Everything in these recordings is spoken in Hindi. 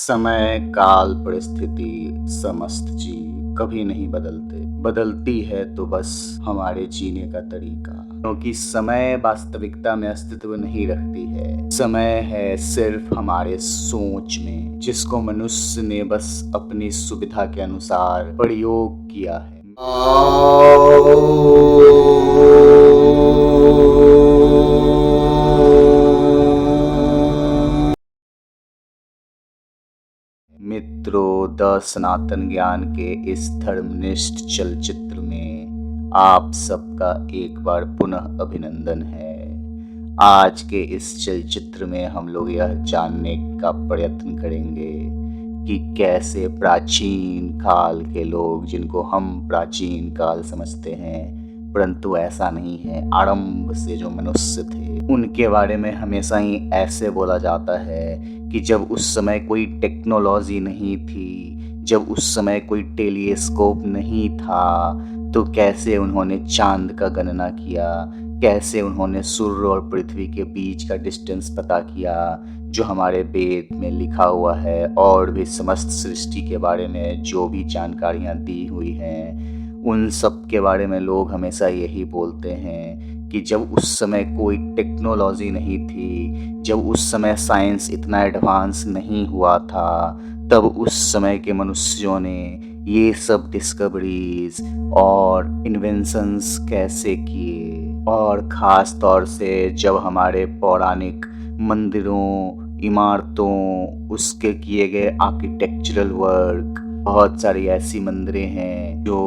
समय, काल, परिस्थिति, समस्त जीव कभी नहीं बदलते। बदलती है तो बस हमारे जीने का तरीका। क्योंकि समय वास्तविकता में अस्तित्व नहीं रखती है। समय है सिर्फ हमारे सोच में, जिसको मनुष्य ने बस अपनी सुविधा के अनुसार प्रयोग किया है। मित्रों, द सनातन ज्ञान के इस धर्मनिष्ठ चलचित्र में आप सबका एक बार पुनः अभिनंदन है। आज के इस चलचित्र में हम लोग यह जानने का प्रयत्न करेंगे कि कैसे प्राचीन काल के लोग, जिनको हम प्राचीन काल समझते हैं परंतु ऐसा नहीं है, आरंभ से जो मनुष्य थे उनके बारे में हमेशा ही ऐसे बोला जाता है कि जब उस समय कोई टेक्नोलॉजी नहीं थी, जब उस समय कोई टेलीस्कोप नहीं था, तो कैसे उन्होंने चांद का गणना किया, कैसे उन्होंने सूर्य और पृथ्वी के बीच का डिस्टेंस पता किया, जो हमारे वेद में लिखा हुआ है, और भी समस्त सृष्टि के बारे में जो भी जानकारियाँ दी हुई हैं, उन सब के बारे में लोग हमेशा यही बोलते हैं कि जब उस समय कोई टेक्नोलॉजी नहीं थी, जब उस समय साइंस इतना एडवांस नहीं हुआ था, तब उस समय के मनुष्यों ने ये सब डिस्कवरीज और इन्वेंशंस कैसे किए। और ख़ास तौर से जब हमारे पौराणिक मंदिरों, इमारतों, उसके किए गए आर्किटेक्चरल वर्क, बहुत सारी ऐसी मंदिरें हैं जो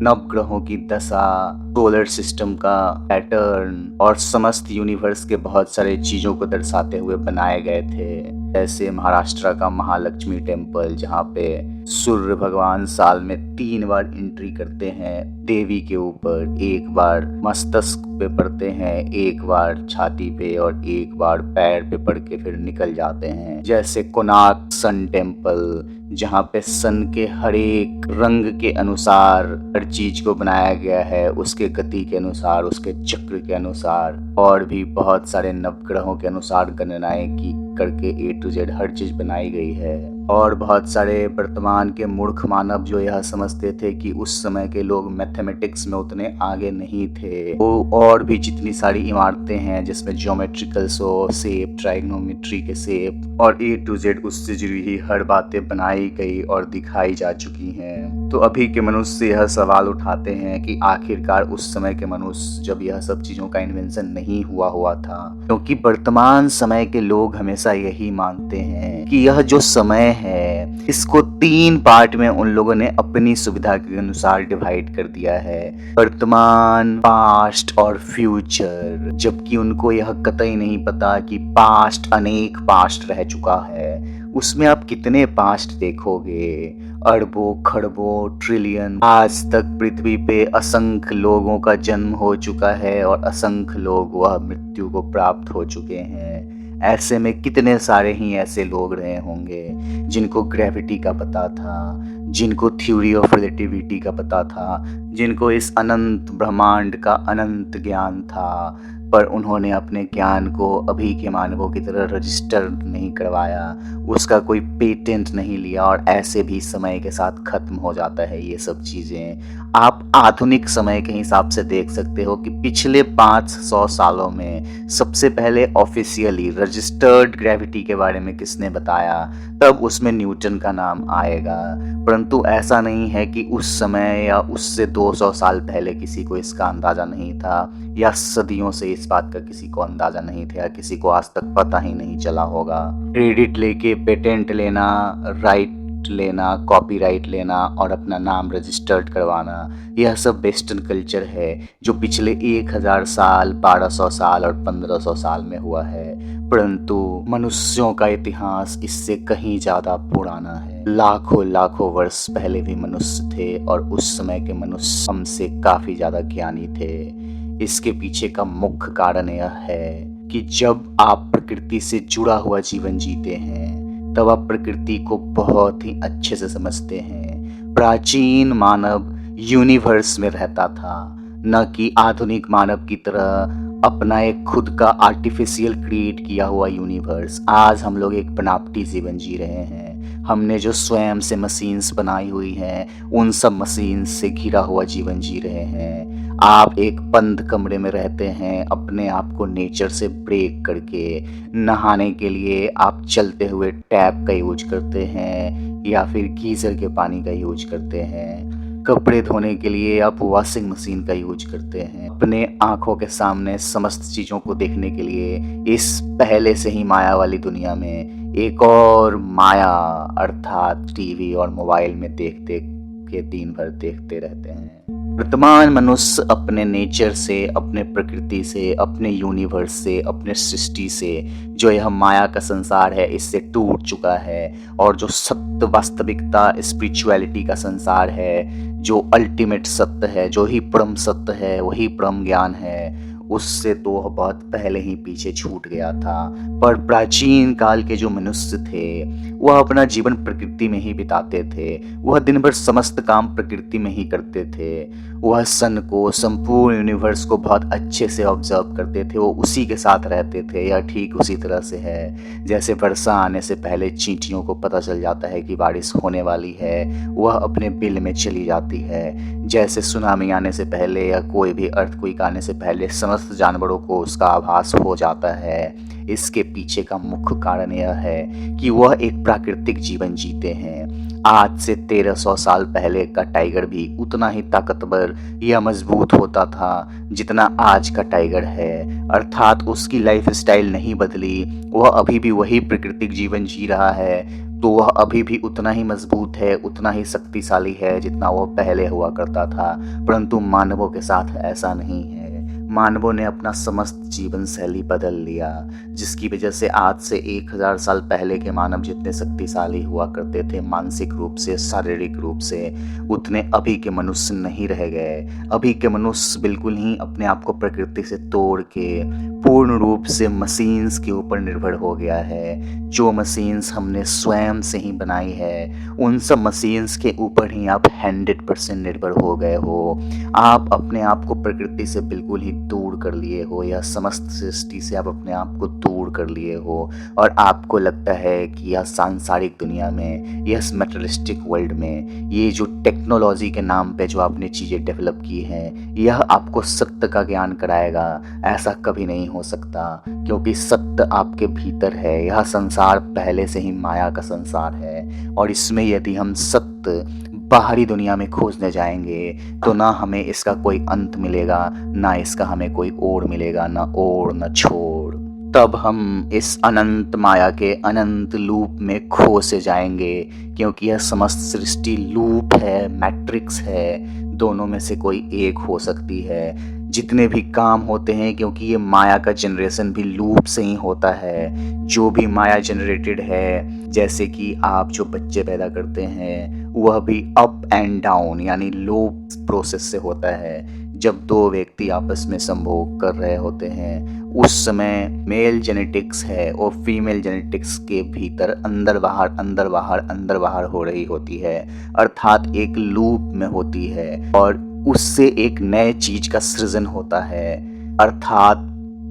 नवग्रहों की दशा, सोलर सिस्टम का पैटर्न और समस्त यूनिवर्स के बहुत सारे चीज़ों को दर्शाते हुए बनाए गए थे। जैसे महाराष्ट्र का महालक्ष्मी टेम्पल, जहाँ पे सूर्य भगवान साल में 3 बार एंट्री करते हैं देवी के ऊपर। एक बार मस्तक पे पड़ते हैं, एक बार छाती पे और एक बार पैर पे पड़ के फिर निकल जाते हैं। जैसे कोणार्क सन टेम्पल, जहाँ पे सन के हर एक रंग के अनुसार हर चीज को बनाया गया है, उसके गति के अनुसार, उसके चक्र के अनुसार, और भी बहुत सारे नवग्रहों के अनुसार गणनाएं की करके A to Z हर चीज बनाई गई है। और बहुत सारे वर्तमान के मूर्ख मानव जो यह समझते थे कि उस समय के लोग मैथमेटिक्स में उतने आगे नहीं थे, वो और भी जितनी सारी इमारतें हैं जिसमें ज्योमेट्रिकल शेप, ट्राइगोनोमेट्री के शेप और A to Z उससे जुड़ी हुई हर बातें बनाई गई और दिखाई जा चुकी हैं। तो अभी के मनुष्य यह सवाल उठाते हैं कि आखिरकार उस समय के मनुष्य जब यह सब चीज़ों का इन्वेंशन नहीं हुआ था, क्योंकि वर्तमान समय के लोग हमेशा यही मानते हैं कि यह जो समय है इसको 3 पार्ट में उन लोगों ने अपनी सुविधा के अनुसार डिवाइड कर दिया है, वर्तमान, पास्ट और फ्यूचर। जबकि उनको यह कतई नहीं पता कि पास्ट अनेक पास्ट रह चुका है। उसमें आप कितने पास्ट देखोगे, अरबों, खरबों, ट्रिलियन। आज तक पृथ्वी पे असंख्य लोगों का जन्म हो चुका है और असंख्य लोग वह मृत्यु को प्राप्त हो चुके हैं। ऐसे में कितने सारे ही ऐसे लोग रहे होंगे जिनको ग्रेविटी का पता था, जिनको थ्योरी ऑफ रिलेटिविटी का पता था, जिनको इस अनंत ब्रह्मांड का अनंत ज्ञान था, पर उन्होंने अपने ज्ञान को अभी के मानवों की तरह रजिस्टर नहीं करवाया, उसका कोई पेटेंट नहीं लिया, और ऐसे भी समय के साथ खत्म हो जाता है ये सब चीज़ें। आप आधुनिक समय के हिसाब से देख सकते हो कि पिछले 500 सालों में सबसे पहले ऑफिशियली रजिस्टर्ड ग्रेविटी के बारे में किसने बताया, तब उसमें न्यूटन का नाम आएगा। परंतु ऐसा नहीं है कि उस समय या उससे 200 साल पहले किसी को इसका अंदाज़ा नहीं था, या सदियों से इस बात का किसी को अंदाज़ा नहीं था, या किसी को आज तक पता ही नहीं चला होगा। क्रेडिट लेके पेटेंट लेना, राइट लेना, कॉपीराइट लेना और अपना नाम रजिस्टर्ड करवाना, यह सब वेस्टर्न कल्चर है जो पिछले 1000 साल, 1200 साल और 1500 साल में हुआ है। परंतु मनुष्यों का इतिहास इससे कहीं ज़्यादा पुराना है। लाखों लाखों वर्ष पहले भी मनुष्य थे और उस समय के मनुष्य हमसे काफ़ी ज़्यादा ज्ञानी थे। इसके पीछे का मुख्य कारण यह है कि जब आप प्रकृति से जुड़ा हुआ जीवन जीते हैं तब आप प्रकृति को बहुत ही अच्छे से समझते हैं। प्राचीन मानव यूनिवर्स में रहता था, न कि आधुनिक मानव की तरह अपना एक खुद का आर्टिफिशियल क्रिएट किया हुआ यूनिवर्स। आज हम लोग एक बनावटी जीवन जी रहे हैं। हमने जो स्वयं से मशीन्स बनाई हुई हैं, उन सब मशीन्स से घिरा हुआ जीवन जी रहे हैं। आप एक बंद कमरे में रहते हैं, अपने आप को नेचर से ब्रेक करके। नहाने के लिए आप चलते हुए टैप का यूज़ करते हैं या फिर गीज़र के पानी का यूज़ करते हैं। कपड़े धोने के लिए आप वॉशिंग मशीन का यूज करते हैं। अपने आँखों के सामने समस्त चीज़ों को देखने के लिए इस पहले से ही माया वाली दुनिया में एक और माया अर्थात टीवी और मोबाइल में देख-देख के दिन भर देखते रहते हैं। वर्तमान मनुष्य अपने नेचर से, अपने प्रकृति से, अपने यूनिवर्स से, अपने सृष्टि से, जो यह माया का संसार है, इससे टूट चुका है और जो सत्य वास्तविकता स्पिरिचुअलिटी का संसार है, जो अल्टीमेट सत्य है, जो ही परम सत्य है, वही परम ज्ञान है, उससे तो वह बहुत पहले ही पीछे छूट गया था। पर प्राचीन काल के जो मनुष्य थे, वह अपना जीवन प्रकृति में ही बिताते थे। वह दिन भर समस्त काम प्रकृति में ही करते थे। वह सन को, संपूर्ण यूनिवर्स को बहुत अच्छे से ऑब्जर्व करते थे। वो उसी के साथ रहते थे। यह ठीक उसी तरह से है जैसे वर्षा आने से पहले चींटियों को पता चल जाता है कि बारिश होने वाली है, वह अपने बिल में चली जाती है। जैसे सुनामी आने से पहले या कोई भी अर्थक्वेक आने से पहले समस्त जानवरों को उसका आभास हो जाता है। इसके पीछे का मुख्य कारण यह है कि वह एक प्राकृतिक जीवन जीते हैं। आज से 1300 साल पहले का टाइगर भी उतना ही ताकतवर या मजबूत होता था जितना आज का टाइगर है। अर्थात उसकी लाइफ स्टाइल नहीं बदली, वह अभी भी वही प्राकृतिक जीवन जी रहा है, तो वह अभी भी उतना ही मजबूत है, उतना ही शक्तिशाली है जितना वह पहले हुआ करता था। परंतु मानवों के साथ ऐसा नहीं है। मानवों ने अपना समस्त जीवन शैली बदल लिया, जिसकी वजह से आज से 1000 साल पहले के मानव जितने शक्तिशाली हुआ करते थे मानसिक रूप से, शारीरिक रूप से, उतने अभी के मनुष्य नहीं रह गए। अभी के मनुष्य बिल्कुल ही अपने आप को प्रकृति से तोड़ के पूर्ण रूप से मशीन्स के ऊपर निर्भर हो गया है। जो मशीन्स हमने स्वयं से ही बनाई है, उन सब मशीन्स के ऊपर ही आप 100% निर्भर हो गए हो। आप अपने आप को प्रकृति से बिल्कुल ही दूर कर लिए हो, या समस्त सृष्टि से आप अपने आप को दूर कर लिए हो, और आपको लगता है कि यह सांसारिक दुनिया में, यह मटेरियलिस्टिक वर्ल्ड में, ये जो टेक्नोलॉजी के नाम पे जो आपने चीज़ें डेवलप की हैं, यह आपको सत्य का ज्ञान कराएगा। ऐसा कभी नहीं हो सकता, क्योंकि सत्य आपके भीतर है। यह संसार पहले से ही माया का संसार है, और इसमें यदि हम सत्य बाहरी दुनिया में खोजने जाएंगे तो ना हमें इसका कोई अंत मिलेगा, ना इसका हमें कोई ओर मिलेगा, ना ओर न छोड़। तब हम इस अनंत माया के अनंत लूप में खो से जाएंगे, क्योंकि यह समस्त सृष्टि लूप है, मैट्रिक्स है। दोनों में से कोई एक हो सकती है। जितने भी काम होते हैं, क्योंकि ये माया का जनरेशन भी लूप से ही होता है। जो भी माया जनरेटेड है, जैसे कि आप जो बच्चे पैदा करते हैं, वह भी अप एंड डाउन यानी लूप प्रोसेस से होता है। जब दो व्यक्ति आपस में संभोग कर रहे होते हैं, उस समय मेल जेनेटिक्स है और फीमेल जेनेटिक्स के भीतर अंदर बाहर अंदर बाहर अंदर बाहर हो रही होती है, अर्थात एक लूप में होती है, और उससे एक नए चीज का सृजन होता है। अर्थात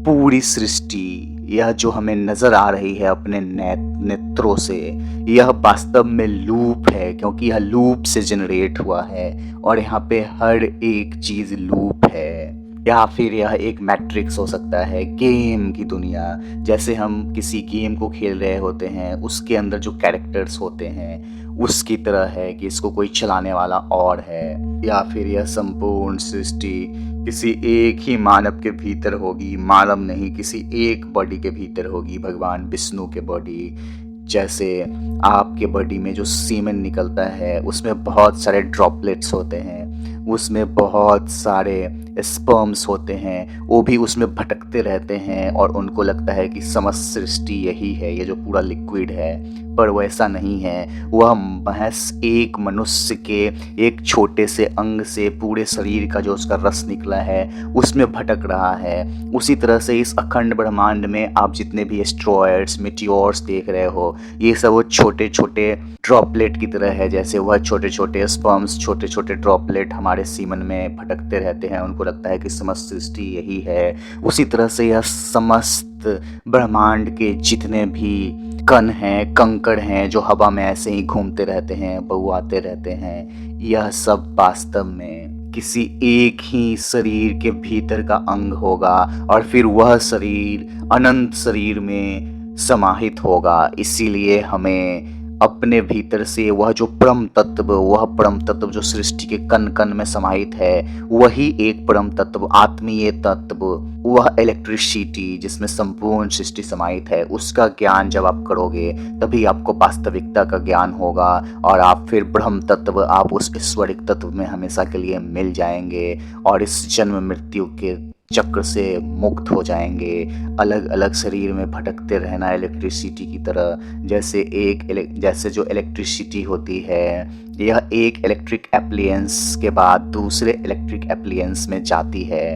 पूरी सृष्टि, यह जो हमें नजर आ रही है अपने नेत्रों से, यह वास्तव में लूप है, क्योंकि यह लूप से जनरेट हुआ है, और यहाँ पे हर एक चीज लूप है। या फिर यह एक मैट्रिक्स हो सकता है, गेम की दुनिया। जैसे हम किसी गेम को खेल रहे होते हैं, उसके अंदर जो कैरेक्टर्स होते हैं उसकी तरह है कि इसको कोई चलाने वाला और है। या फिर यह संपूर्ण सृष्टि किसी एक ही मानव के भीतर होगी, मानव नहीं, किसी एक बॉडी के भीतर होगी, भगवान विष्णु के बॉडी। जैसे आपके बॉडी में जो सीमेन निकलता है, उसमें बहुत सारे ड्रॉपलेट्स होते हैं, उसमें बहुत सारे स्पर्म्स होते हैं, वो भी उसमें भटकते रहते हैं, और उनको लगता है कि समस्त सृष्टि यही है, ये जो पूरा लिक्विड है। पर वैसा नहीं है। वह महज एक मनुष्य के एक छोटे से अंग से पूरे शरीर का जो उसका रस निकला है, उसमें भटक रहा है। उसी तरह से इस अखंड ब्रह्मांड में आप जितने भी एस्ट्रॉयड्स, मेटियोर्स देख रहे हो, ये सब वो छोटे छोटे ड्रॉपलेट की तरह है। जैसे वह छोटे छोटे स्पर्म्स, छोटे छोटे ड्रॉपलेट हमारे हमारे सीमन में भटकते रहते हैं, उनको लगता है कि समस्त सृष्टि यही है। उसी तरह से यह समस्त ब्रह्मांड के जितने भी कण हैं, कंकड़ हैं, जो हवा में ऐसे ही घूमते रहते हैं, बहुआते रहते हैं, यह सब वास्तव में किसी एक ही शरीर के भीतर का अंग होगा और फिर वह शरीर अनंत शरीर में समाहित होगा। इसीलिए हमें अपने भीतर से वह परम तत्व जो सृष्टि के कण कण में समाहित है, वही एक परम तत्व, आत्मीय तत्व, वह इलेक्ट्रिसिटी जिसमें संपूर्ण सृष्टि समाहित है, उसका ज्ञान जब आप करोगे तभी आपको वास्तविकता का ज्ञान होगा और आप फिर ब्रह्म तत्व, आप उस ईश्वरिक तत्व में हमेशा के लिए मिल जाएंगे और इस जन्म मृत्यु के चक्र से मुक्त हो जाएंगे। अलग अलग शरीर में भटकते रहना इलेक्ट्रिसिटी की तरह, जैसे जो इलेक्ट्रिसिटी होती है, यह एक इलेक्ट्रिक एप्लियंस के बाद दूसरे इलेक्ट्रिक एप्लियंस में जाती है।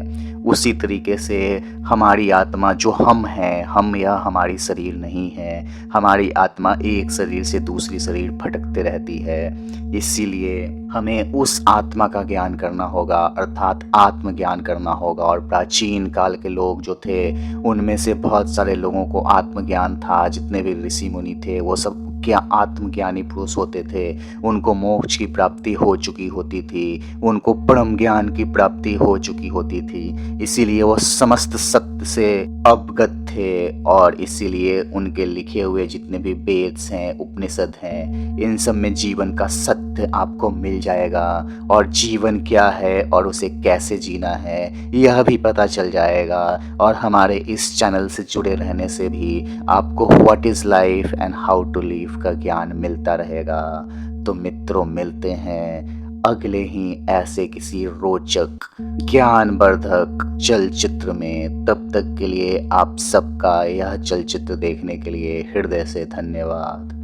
उसी तरीके से हमारी आत्मा जो हम हैं, यह हमारी शरीर नहीं है। हमारी आत्मा एक शरीर से दूसरी शरीर भटकते रहती है। इसीलिए हमें उस आत्मा का ज्ञान करना होगा, अर्थात आत्मज्ञान करना होगा। और प्राचीन काल के लोग जो थे, उनमें से बहुत सारे लोगों को आत्मज्ञान था। जितने भी ऋषि मुनि थे, वो सब क्या आत्मज्ञानी पुरुष होते थे। उनको मोक्ष की प्राप्ति हो चुकी होती थी, उनको परम ज्ञान की प्राप्ति हो चुकी होती थी। इसीलिए वो समस्त सत्य से अवगत थे और इसीलिए उनके लिखे हुए जितने भी वेद्स हैं, उपनिषद हैं, इन सब में जीवन का सत्य आपको मिल जाएगा और जीवन क्या है और उसे कैसे जीना है यह भी पता चल जाएगा। और हमारे इस चैनल से जुड़े रहने से भी आपको what is life and how to live का ज्ञान मिलता रहेगा। तो मित्रों, मिलते हैं अगले ही ऐसे किसी रोचक ज्ञानवर्धक चलचित्र में। तब तक के लिए आप सबका यह चलचित्र देखने के लिए हृदय से धन्यवाद।